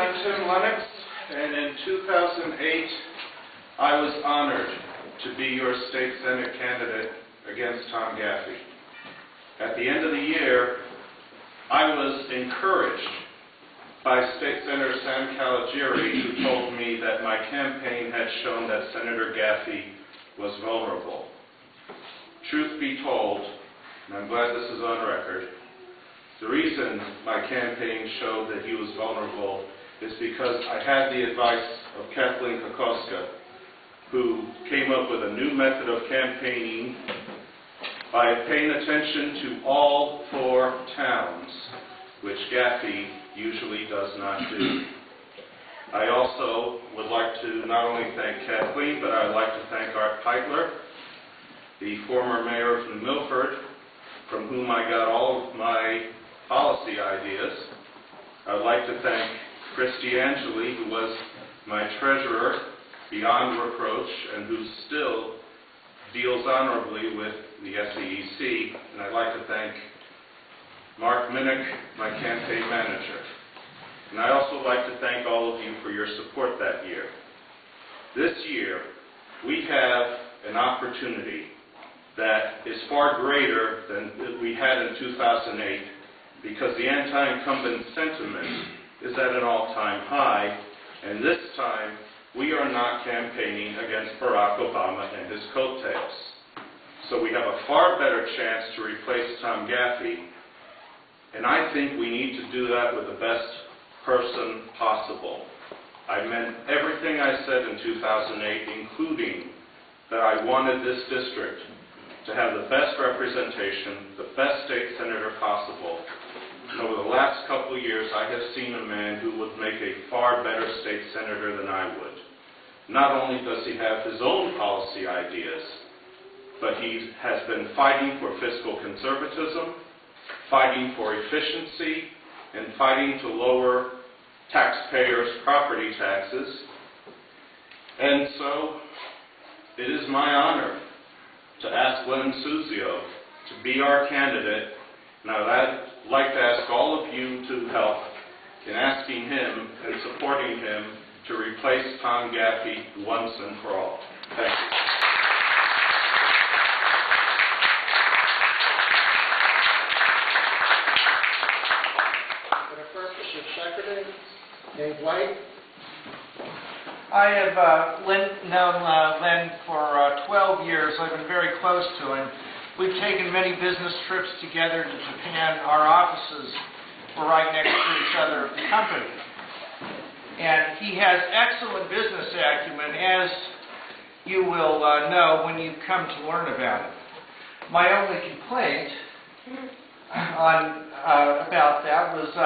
I'm Tim Lennox, and in 2008, I was honored to be your state Senate candidate against Tom Gaffey. At the end of the year, I was encouraged by State Senator Sam Caligiuri, who told me that my campaign had shown that Senator Gaffey was vulnerable. Truth be told, and I'm glad this is on record, the reason my campaign showed that he was vulnerable is because I had the advice of Kathleen Kokoska, who came up with a new method of campaigning by paying attention to all 4 towns, which Gaffey usually does not do. I also would like to not only thank Kathleen, but I would like to thank Art Heitler, the former mayor of New Milford, from whom I got all of my policy ideas. I would like to thank Christy Angeli, who was my treasurer beyond reproach and who still deals honorably with the SEEC. And I'd like to thank Mark Minnick, my campaign manager. And I'd also like to thank all of you for your support that year. This year, we have an opportunity that is far greater than we had in 2008 because the anti-incumbent sentiment is at an all-time high, and this time we are not campaigning against Barack Obama and his coattails. So we have a far better chance to replace Tom Gaffey, and I think we need to do that with the best person possible. I meant everything I said in 2008, including that I wanted this district to have the best representation, the best state senator possible. And over the last couple of years, I have seen a man who would make a far better state senator than I would. Not only does he have his own policy ideas, but he has been fighting for fiscal conservatism, fighting for efficiency, and fighting to lower taxpayers' property taxes. And so, it is my honor to ask Len Suzio to be our candidate. Now, I'd like to ask all of you to help in asking him and supporting him to replace Tom Gaffey once and for all. Thank you. For the purpose of seconding, Dave White. I have known Len for 12 years. I've been very close to him. We've taken many business trips together to Japan. Our offices were right next to each other at the company. And he has excellent business acumen, as you will know when you come to learn about it. My only complaint about that was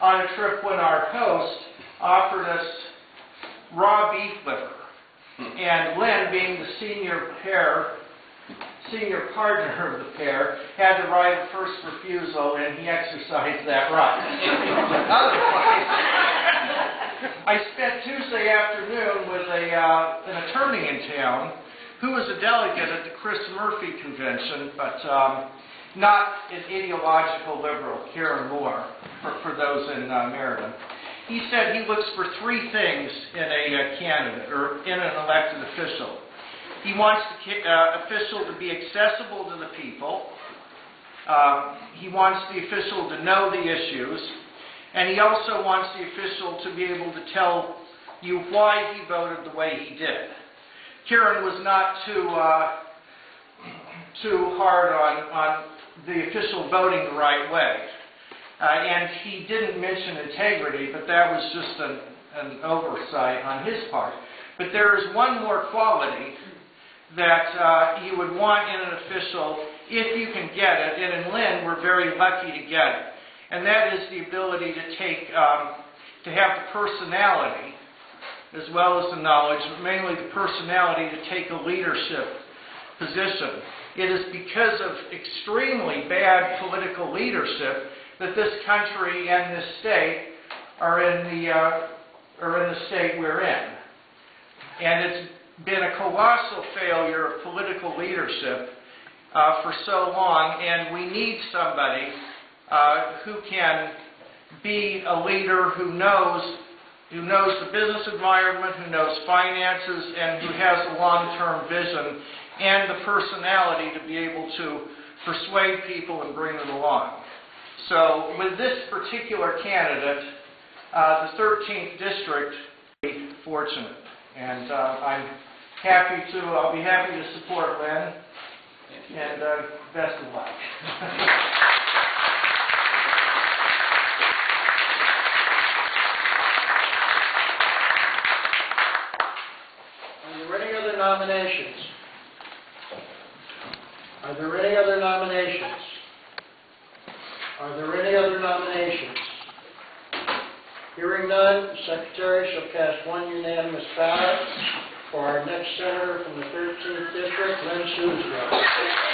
on a trip when our host offered us raw beef liver. And Len, being the senior partner of the pair, had the right of first refusal, and he exercised that right. Otherwise, I spent Tuesday afternoon with an attorney in town who was a delegate at the Chris Murphy convention, but not an ideological liberal, Karen Moore, for those in Meriden. He said he looks for 3 things in a candidate or in an elected official. He wants the official to be accessible to the people. He wants the official to know the issues. And he also wants the official to be able to tell you why he voted the way he did. Kieran was not too hard on the official voting the right way. And he didn't mention integrity, but that was just an oversight on his part. But there is one more quality that you would want in an official if you can get it, and in Len we're very lucky to get it. And that is the ability to have the personality as well as the knowledge, but mainly the personality to take a leadership position. It is because of extremely bad political leadership that this country and this state are in the state we're in. And it's been a colossal failure of political leadership for so long, and we need somebody who can be a leader who knows the business environment, who knows finances, and who has a long-term vision and the personality to be able to persuade people and bring them along. So with this particular candidate, the 13th district is fortunate, and I'll be happy to support Len, and best of luck. Are there any other nominations? Are there any other nominations? Are there any other nominations? Hearing none, the Secretary shall cast one unanimous ballot for our next senator from the 13th District, Len Suzio.